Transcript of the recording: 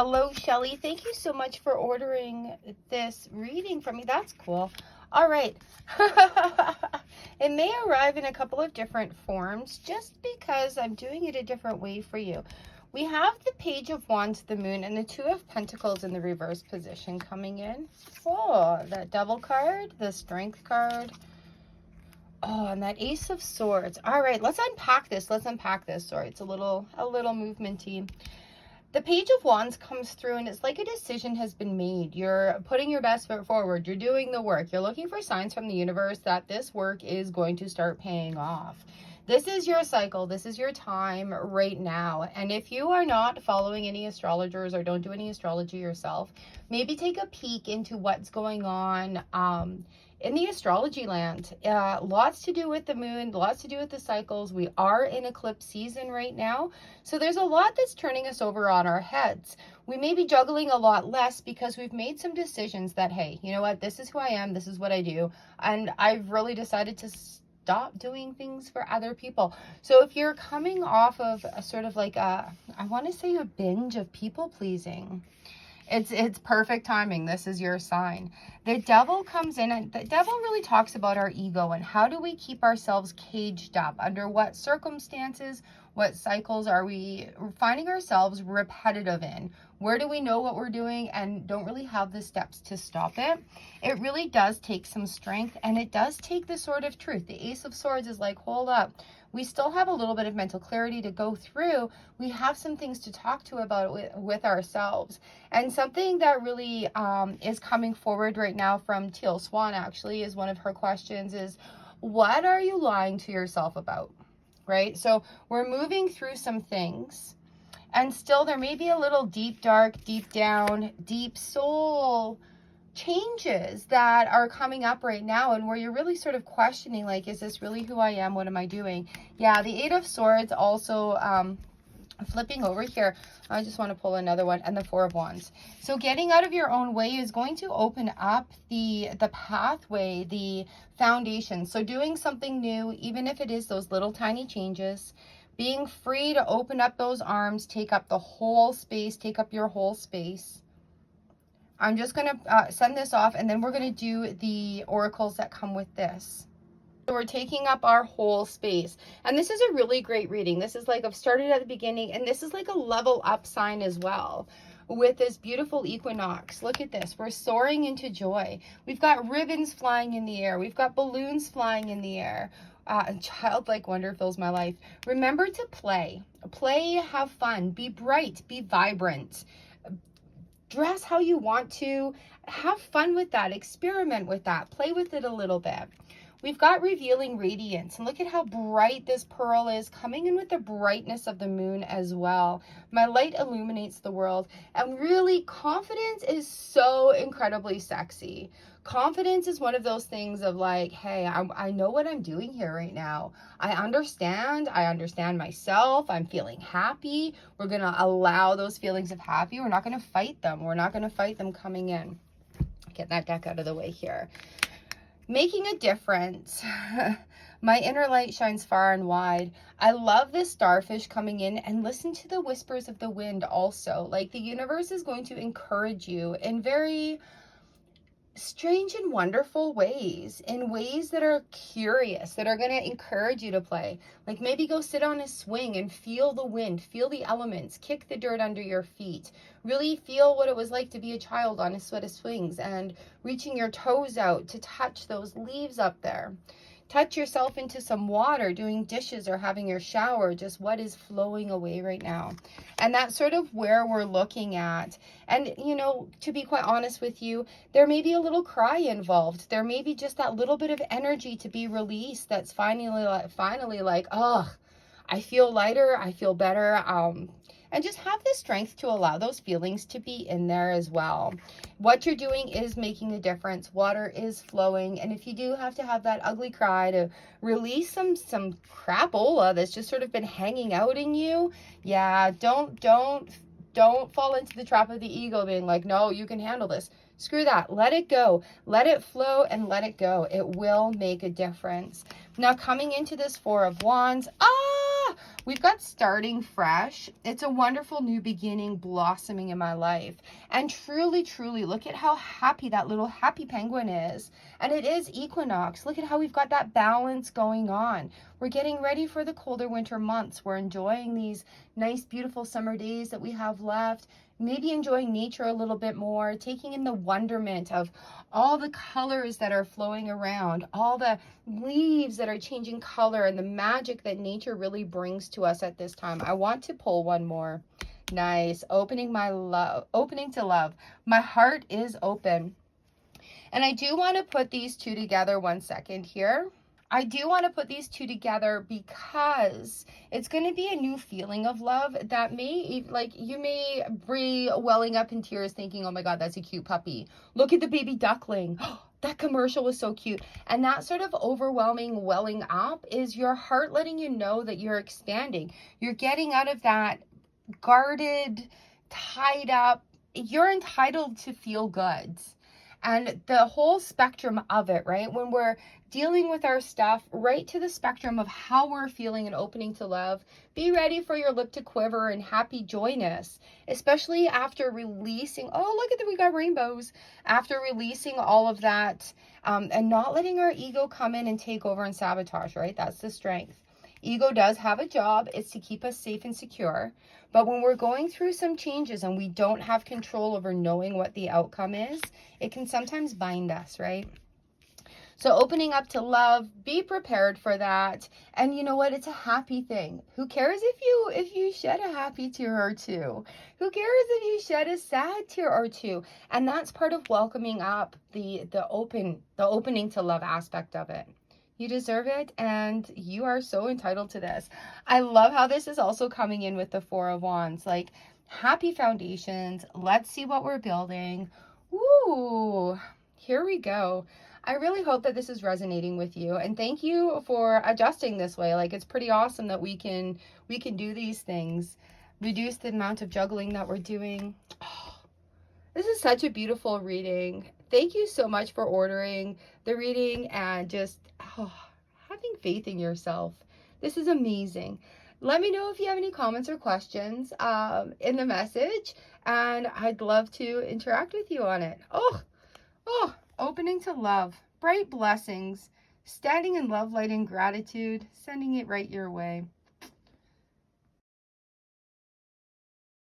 Hello, Shelly. Thank you so much for ordering this reading from me. That's cool. All right. It may arrive in a couple of different forms just because I'm doing it a different way for you. We have the Page of Wands, the Moon, and the Two of Pentacles in the reverse position coming in. Oh, that Devil card, the Strength card. Oh, and that Ace of Swords. All right, let's unpack this. Sorry, it's a little movementy. The Page of Wands comes through and it's like a decision has been made. You're putting your best foot forward. You're doing the work. You're looking for signs from the universe that this work is going to start paying off. This is your cycle. This is your time right now. And if you are not following any astrologers or don't do any astrology yourself, maybe take a peek into what's going on in the astrology land. Lots to do with the moon, lots to do with the cycles. We are in eclipse season right now. So there's a lot that's turning us over on our heads. We may be juggling a lot less because we've made some decisions that, hey, you know what, this is who I am, this is what I do. And I've really decided to stop doing things for other people. So if you're coming off of a sort of like I want to say a binge of people pleasing, it's perfect timing. This is your sign. The Devil comes in, and the Devil really talks about our ego and how do we keep ourselves caged up, under what circumstances, what cycles are we finding ourselves repetitive in? Where do we know what we're doing and don't really have the steps to stop it? It really does take some strength, and it does take the Sword of Truth. The Ace of Swords is like, hold up. We still have a little bit of mental clarity to go through. We have some things to talk to about with ourselves. And something that really is coming forward right now from Teal Swan, actually, is one of her questions is, what are you lying to yourself about? Right? So we're moving through some things. And still there may be a little deep, dark, deep down, deep soul changes that are coming up right now, and where you're really sort of questioning, like, is this really who I am? What am I doing? Yeah, the Eight of Swords also flipping over here. I just want to pull another one, and the Four of Wands. So getting out of your own way is going to open up the pathway, the foundation. So doing something new, even if it is those little tiny changes, being free to open up those arms, take up the whole space, take up your whole space. I'm just going to send this off, and then we're going to do the oracles that come with this. So we're taking up our whole space. And this is a really great reading. This is like, I've started at the beginning, and this is like a level up sign as well with this beautiful equinox. Look at this. We're soaring into joy. We've got ribbons flying in the air. We've got balloons flying in the air. And childlike wonder fills my life. Remember to play. Play, have fun. Be bright. Be vibrant. Dress how you want to, have fun with that, experiment with that, play with it a little bit. We've got revealing radiance, and look at how bright this pearl is, coming in with the brightness of the moon as well. My light illuminates the world, and really confidence is so incredibly sexy. Confidence is one of those things of like, hey, I know what I'm doing here right now. I understand myself. I'm feeling happy. We're going to allow those feelings of happy. We're not going to fight them. We're not going to fight them coming in. Get that deck out of the way here. Making a difference. My inner light shines far and wide. I love this starfish coming in, and listen to the whispers of the wind also. Like, the universe is going to encourage you in very strange and wonderful ways, in ways that are curious, that are going to encourage you to play. Like, maybe go sit on a swing and feel the wind, feel the elements, kick the dirt under your feet, really feel what it was like to be a child on a set of swings and reaching your toes out to touch those leaves up there. Touch yourself into some water, doing dishes or having your shower, just what is flowing away right now. And that's sort of where we're looking at. And, you know, to be quite honest with you, there may be a little cry involved. There may be just that little bit of energy to be released that's finally like, oh, I feel lighter, I feel better. And just have the strength to allow those feelings to be in there as well. What you're doing is making a difference. Water is flowing. And if you do have to have that ugly cry to release some crapola that's just sort of been hanging out in you, yeah, don't fall into the trap of the ego being like, no, you can handle this. Screw that. Let it go. Let it flow and let it go. It will make a difference. Now, coming into this Four of Wands, We've got starting fresh. It's a wonderful new beginning blossoming in my life. And truly, truly, look at how happy that little happy penguin is. And it is equinox. Look at how we've got that balance going on. We're getting ready for the colder winter months. We're enjoying these nice, beautiful summer days that we have left. Maybe enjoying nature a little bit more, taking in the wonderment of all the colors that are flowing around, all the leaves that are changing color, and the magic that nature really brings to us at this time. I want to pull one more. Nice. Opening to love. My heart is open. And I do want to put these two together 1 second here. I do want to put these two together because it's going to be a new feeling of love that may, like, you may be welling up in tears thinking, oh my God, that's a cute puppy. Look at the baby duckling. That commercial was so cute. And that sort of overwhelming welling up is your heart letting you know that you're expanding. You're getting out of that guarded, tied up. You're entitled to feel good. And the whole spectrum of it, right? When we're dealing with our stuff, right to the spectrum of how we're feeling and opening to love, be ready for your lip to quiver and happy joyness, especially after releasing, oh, look at that, we got rainbows. After releasing all of that and not letting our ego come in and take over and sabotage, right? That's the strength. Ego does have a job. It's to keep us safe and secure. But when we're going through some changes and we don't have control over knowing what the outcome is, it can sometimes bind us, right? So opening up to love, be prepared for that. And you know what? It's a happy thing. Who cares if you shed a happy tear or two? Who cares if you shed a sad tear or two? And that's part of welcoming up the opening to love aspect of it. You deserve it, and you are so entitled to this. I love how this is also coming in with the Four of Wands. Like, happy foundations. Let's see what we're building. Ooh, here we go. I really hope that this is resonating with you, and thank you for adjusting this way. Like, it's pretty awesome that we can do these things. Reduce the amount of juggling that we're doing. Oh, this is such a beautiful reading. Thank you so much for ordering the reading and just having faith in yourself. This is amazing. Let me know if you have any comments or questions in the message, and I'd love to interact with you on it. Opening to love, bright blessings, standing in love, light, and gratitude, sending it right your way.